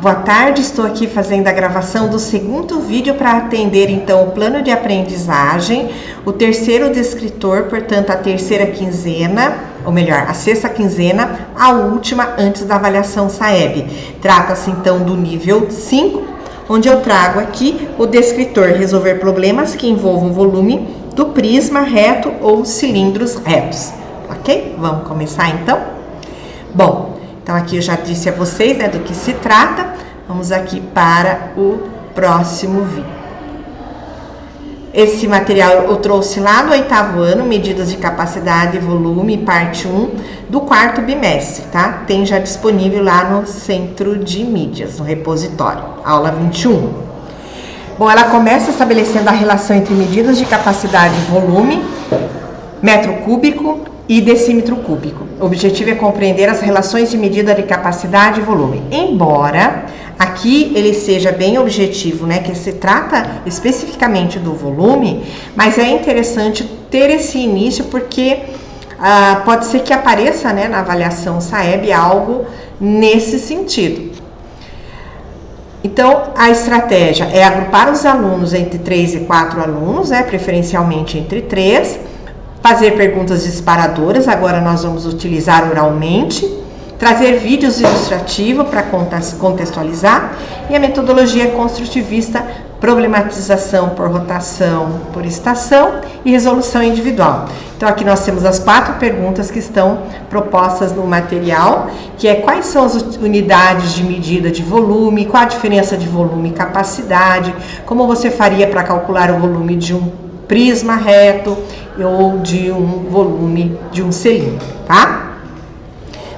Boa tarde, estou aqui fazendo a gravação do segundo vídeo para atender então o plano de aprendizagem, o terceiro descritor, portanto a terceira quinzena, ou melhor, a sexta quinzena, a última antes da avaliação SAEB. Trata-se então do nível 5, onde eu trago aqui o descritor, resolver problemas que envolvam volume do prisma reto ou cilindros retos. Ok? Vamos começar então? Bom, então aqui eu já disse a vocês, né, do que se trata. Vamos aqui para o próximo vídeo. Esse material eu trouxe lá no 8º ano, medidas de capacidade e volume, parte 1, do 4º bimestre, tá? Tem já disponível lá no centro de mídias, no repositório, aula 21. Bom, ela começa estabelecendo a relação entre medidas de capacidade e volume, metro cúbico e decímetro cúbico. O objetivo é compreender as relações de medida de capacidade e volume. Embora aqui ele seja bem objetivo, né, que se trata especificamente do volume, mas é interessante ter esse início porque pode ser que apareça, né, na avaliação SAEB algo nesse sentido. Então, a estratégia é agrupar os alunos entre 3 e 4 alunos, né, preferencialmente entre 3, fazer perguntas disparadoras, agora nós vamos utilizar oralmente, trazer vídeos ilustrativos para contextualizar, e a metodologia construtivista, problematização por rotação, por estação e resolução individual. Então aqui nós temos as 4 perguntas que estão propostas no material, que é quais são as unidades de medida de volume, qual a diferença de volume e capacidade, como você faria para calcular o volume de um prisma reto ou de um volume de um cilindro, tá?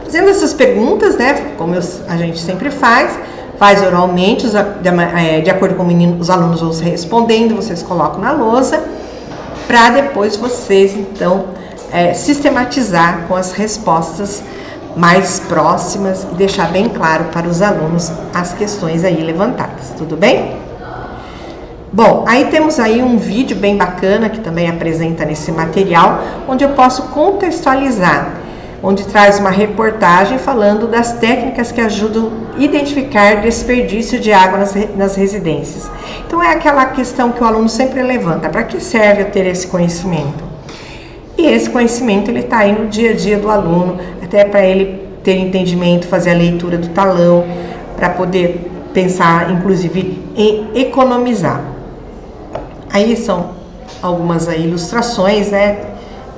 Fazendo essas perguntas, né, como a gente sempre faz oralmente, de acordo com os alunos vão respondendo, vocês colocam na lousa, para depois vocês, então, sistematizar com as respostas mais próximas e deixar bem claro para os alunos as questões aí levantadas, tudo bem? Bom, aí temos aí um vídeo bem bacana que também apresenta nesse material, onde eu posso contextualizar, onde traz uma reportagem falando das técnicas que ajudam a identificar desperdício de água nas residências. Então é aquela questão que o aluno sempre levanta, para que serve eu ter esse conhecimento? E esse conhecimento ele está aí no dia a dia do aluno, até para ele ter entendimento, fazer a leitura do talão, para poder pensar inclusive em economizar. Aí são algumas aí ilustrações, né,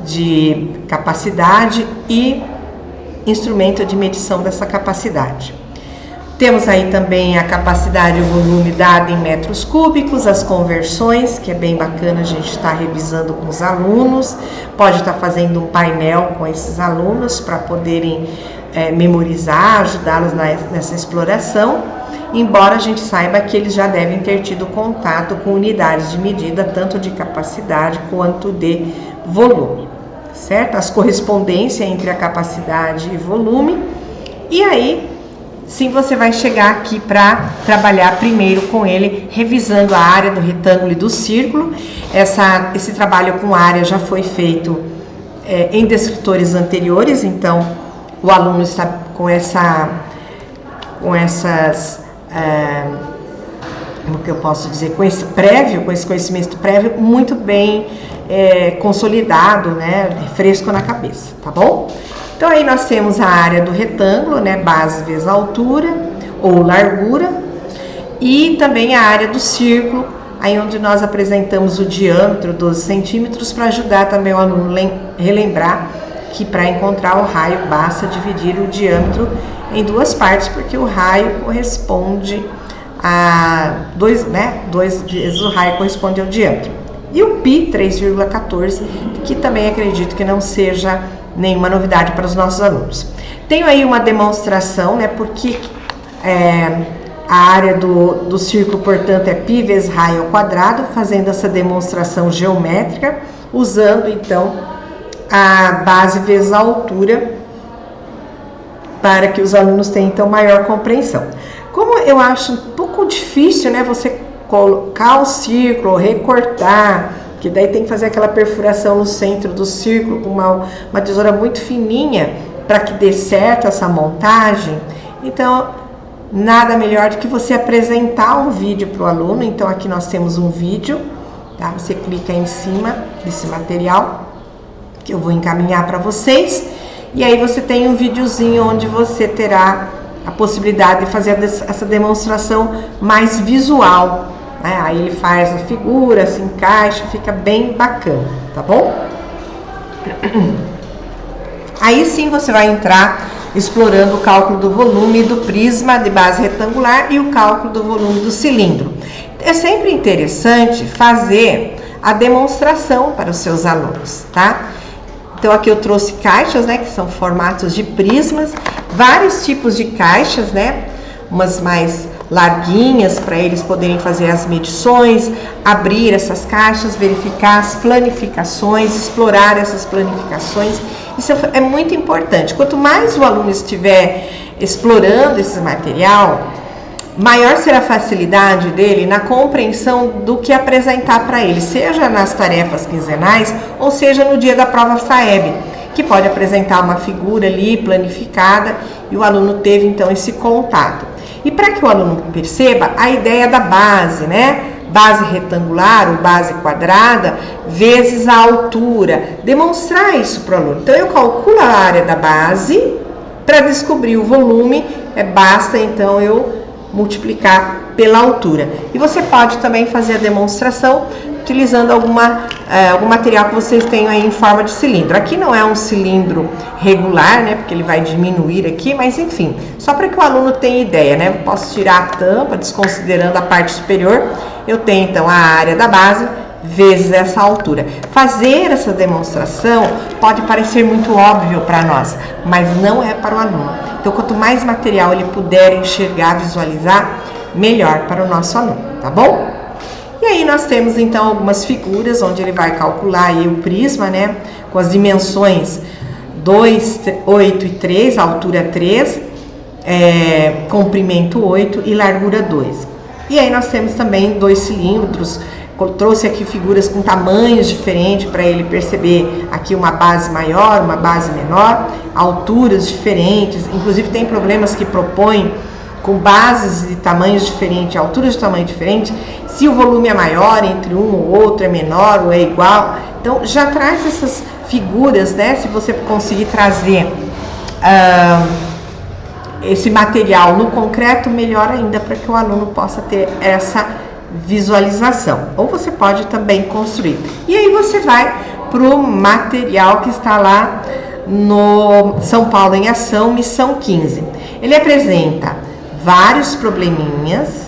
de capacidade e instrumento de medição dessa capacidade. Temos aí também a capacidade e o volume dada em metros cúbicos, as conversões, que é bem bacana a gente estar revisando com os alunos, pode estar fazendo um painel com esses alunos para poderem memorizar, ajudá-los nessa exploração, embora a gente saiba que eles já devem ter tido contato com unidades de medida, tanto de capacidade quanto de volume, certo? As correspondências entre a capacidade e volume, e aí sim você vai chegar aqui para trabalhar primeiro com ele, revisando a área do retângulo e do círculo. Esse trabalho com área já foi feito em descritores anteriores, então o aluno está com como que eu posso dizer, com esse conhecimento prévio muito bem consolidado, né, fresco na cabeça, tá bom? Então aí nós temos a área do retângulo, né, base vezes altura ou largura, e também a área do círculo, aí onde nós apresentamos o diâmetro, 12 centímetros, para ajudar também o aluno a relembrar que para encontrar o raio basta dividir o diâmetro em 2 partes, porque o raio corresponde a 2 vezes o raio corresponde ao diâmetro. E o π 3,14, que também acredito que não seja nenhuma novidade para os nossos alunos. Tenho aí uma demonstração, né, porque a área do círculo, portanto, é π vezes raio ao quadrado, fazendo essa demonstração geométrica, usando então a base vezes a altura, para que os alunos tenham então maior compreensão. Como eu acho um pouco difícil, né, você colocar o círculo, recortar, que daí tem que fazer aquela perfuração no centro do círculo com uma tesoura muito fininha para que dê certo essa montagem. Então nada melhor do que você apresentar um vídeo para o aluno. Então aqui nós temos um vídeo, tá? Você clica em cima desse material que eu vou encaminhar para vocês, e aí você tem um videozinho onde você terá a possibilidade de fazer essa demonstração mais visual, né? Aí ele faz a figura, se encaixa, fica bem bacana, tá bom? Aí sim você vai entrar explorando o cálculo do volume do prisma de base retangular e o cálculo do volume do cilindro. É sempre interessante fazer a demonstração para os seus alunos, tá? Então aqui eu trouxe caixas, né, que são formatos de prismas, vários tipos de caixas, né, umas mais larguinhas para eles poderem fazer as medições, abrir essas caixas, verificar as planificações, explorar essas planificações. Isso é muito importante. Quanto mais o aluno estiver explorando esse material, maior será a facilidade dele na compreensão do que apresentar para ele, seja nas tarefas quinzenais ou seja no dia da prova FAEB, que pode apresentar uma figura ali planificada e o aluno teve então esse contato. E para que o aluno perceba a ideia da base, né? Base retangular ou base quadrada vezes a altura, demonstrar isso para o aluno. Então eu calculo a área da base para descobrir o volume, basta então eu multiplicar pela altura. E você pode também fazer a demonstração utilizando algum material que vocês tenham aí em forma de cilindro. Aqui não é um cilindro regular, né, porque ele vai diminuir aqui, mas enfim, só para que o aluno tenha ideia, né, eu posso tirar a tampa, desconsiderando a parte superior, eu tenho então a área da base vezes essa altura. Fazer essa demonstração pode parecer muito óbvio para nós, mas não é para o aluno. Então, quanto mais material ele puder enxergar, visualizar, melhor para o nosso aluno, tá bom? E aí nós temos então algumas figuras onde ele vai calcular aí o prisma, né, com as dimensões 2, 8 e 3, altura 3, comprimento 8 e largura 2. E aí nós temos também dois cilindros. Trouxe aqui figuras com tamanhos diferentes para ele perceber aqui uma base maior, uma base menor, alturas diferentes, inclusive tem problemas que propõem com bases de tamanhos diferentes, alturas de tamanho diferente, se o volume é maior entre um ou outro, é menor ou é igual. Então já traz essas figuras, né? Se você conseguir trazer esse material no concreto, melhor ainda, para que o aluno possa ter essa visualização. Ou você pode também construir. E aí você vai para o material que está lá no São Paulo em Ação, missão 15. Ele apresenta vários probleminhas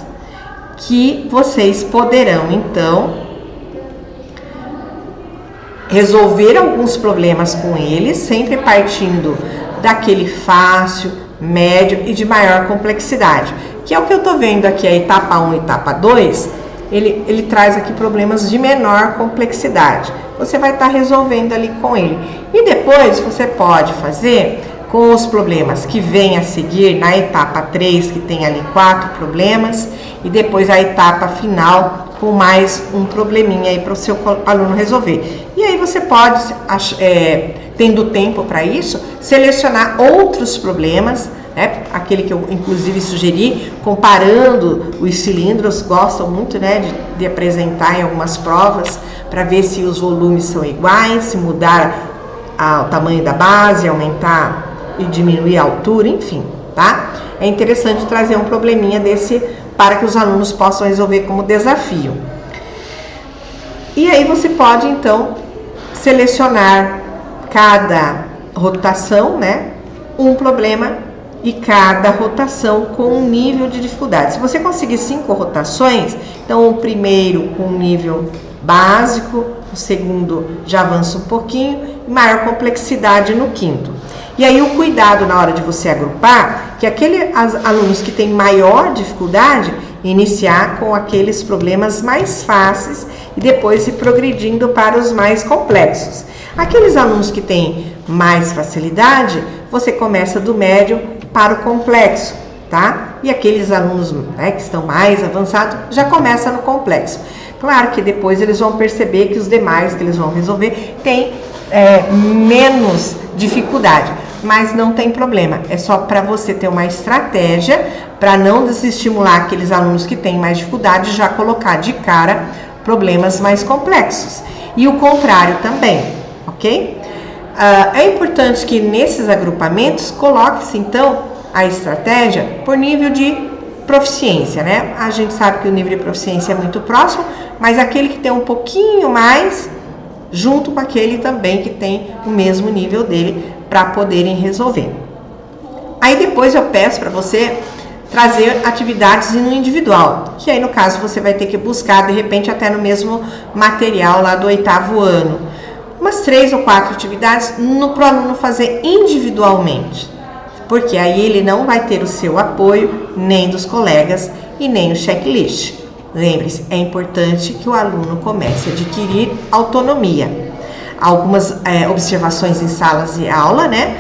que vocês poderão então resolver alguns problemas com eles, sempre partindo daquele fácil, médio e de maior complexidade, que é o que eu estou vendo aqui, a etapa 1 e etapa 2, ele traz aqui problemas de menor complexidade. Você vai estar resolvendo ali com ele. E depois você pode fazer com os problemas que vêm a seguir na etapa 3, que tem ali 4 problemas, e depois a etapa final com mais um probleminha aí para o seu aluno resolver. E aí você pode, tendo tempo para isso, selecionar outros problemas, né? Aquele que eu inclusive sugeri, comparando os cilindros, gostam muito, né, de apresentar em algumas provas, para ver se os volumes são iguais, se mudar o tamanho da base, aumentar e diminuir a altura, enfim, tá? É interessante trazer um probleminha desse para que os alunos possam resolver como desafio. E aí você pode então selecionar cada rotação, né, um problema e cada rotação com um nível de dificuldade. Se você conseguir 5 rotações, então o primeiro com nível básico, o segundo já avança um pouquinho, e maior complexidade no quinto. E aí o cuidado na hora de você agrupar, que aqueles alunos que têm maior dificuldade, iniciar com aqueles problemas mais fáceis e depois ir progredindo para os mais complexos. Aqueles alunos que têm mais facilidade, você começa do médio para o complexo, tá? E aqueles alunos, né, que estão mais avançados, já começa no complexo. Claro que depois eles vão perceber que os demais que eles vão resolver têm menos dificuldade. mas não tem problema. É só para você ter uma estratégia para não desestimular aqueles alunos que têm mais dificuldade, já colocar de cara problemas mais complexos. E o contrário também, ok? É importante que nesses agrupamentos coloque-se então a estratégia por nível de proficiência, né? A gente sabe que o nível de proficiência é muito próximo, mas aquele que tem um pouquinho mais, junto com aquele também que tem o mesmo nível dele, para poderem resolver. Aí depois eu peço para você trazer atividades no individual, que aí no caso você vai ter que buscar de repente até no mesmo material lá do 8º ano. Umas 3 ou 4 atividades para o aluno fazer individualmente, porque aí ele não vai ter o seu apoio, nem dos colegas e nem o checklist. Lembre-se, é importante que o aluno comece a adquirir autonomia. Algumas observações em salas de aula, né?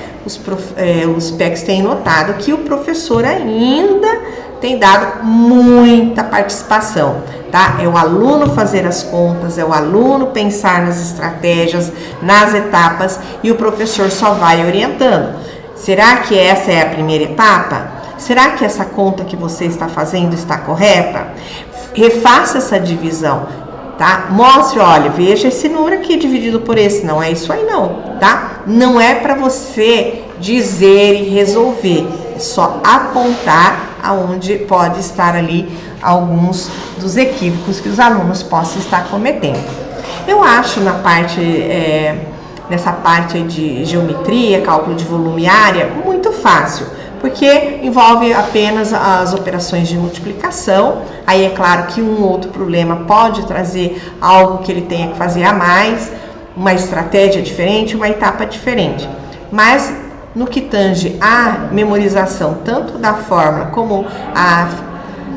Os PECs têm notado que o professor ainda tem dado muita participação, tá? É o aluno fazer as contas, é o aluno pensar nas estratégias, nas etapas, e o professor só vai orientando. Será que essa é a primeira etapa? Será que essa conta que você está fazendo está correta? Refaça essa divisão, tá? Mostre, olha, veja esse número aqui dividido por esse, não é isso aí não, tá? Não é para você dizer e resolver, é só apontar aonde pode estar ali alguns dos equívocos que os alunos possam estar cometendo. Eu acho nessa parte de geometria, cálculo de volume e área, muito fácil, porque envolve apenas as operações de multiplicação. Aí é claro que um outro problema pode trazer algo que ele tenha que fazer a mais, uma estratégia diferente, uma etapa diferente. Mas no que tange a memorização, tanto da fórmula como a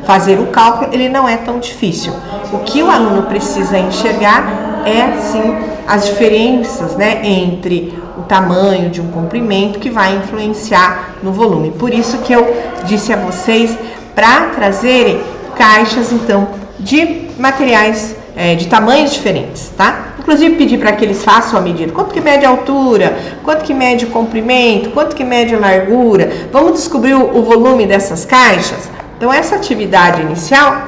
fazer o cálculo, ele não é tão difícil. O que o aluno precisa enxergar é, sim, as diferenças, né, entre o tamanho de um comprimento que vai influenciar no volume. Por isso que eu disse a vocês para trazerem caixas, então, de materiais de tamanhos diferentes, tá? Inclusive pedir para que eles façam a medida. Quanto que mede a altura? Quanto que mede o comprimento? Quanto que mede a largura? Vamos descobrir o volume dessas caixas? Então, essa atividade inicial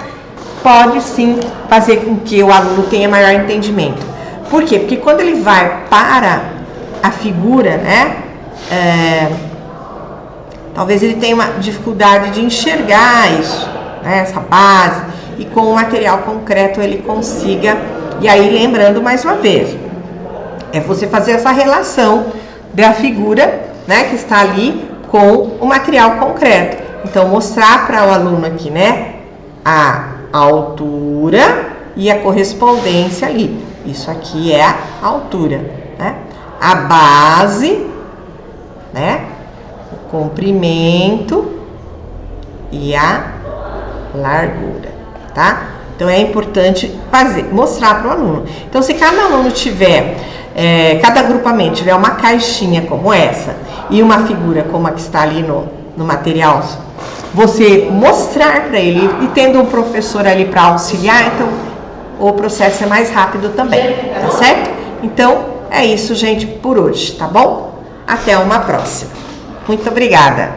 pode sim fazer com que o aluno tenha maior entendimento. Por quê? Porque quando ele vai para a figura, né, talvez ele tenha uma dificuldade de enxergar isso, né, essa base, e com o material concreto ele consiga. E aí, lembrando mais uma vez, é você fazer essa relação da figura, né, que está ali com o material concreto. Então, mostrar para o aluno aqui, né, a altura e a correspondência ali. Isso aqui é a altura, né? A base, né? O comprimento e a largura, tá? Então, é importante mostrar para o aluno. Então, se cada aluno tiver, cada agrupamento tiver uma caixinha como essa e uma figura como a que está ali no material, você mostrar para ele, e tendo um professor ali para auxiliar, então o processo é mais rápido também, tá certo? Então, é isso, gente, por hoje, tá bom? Até uma próxima. Muito obrigada!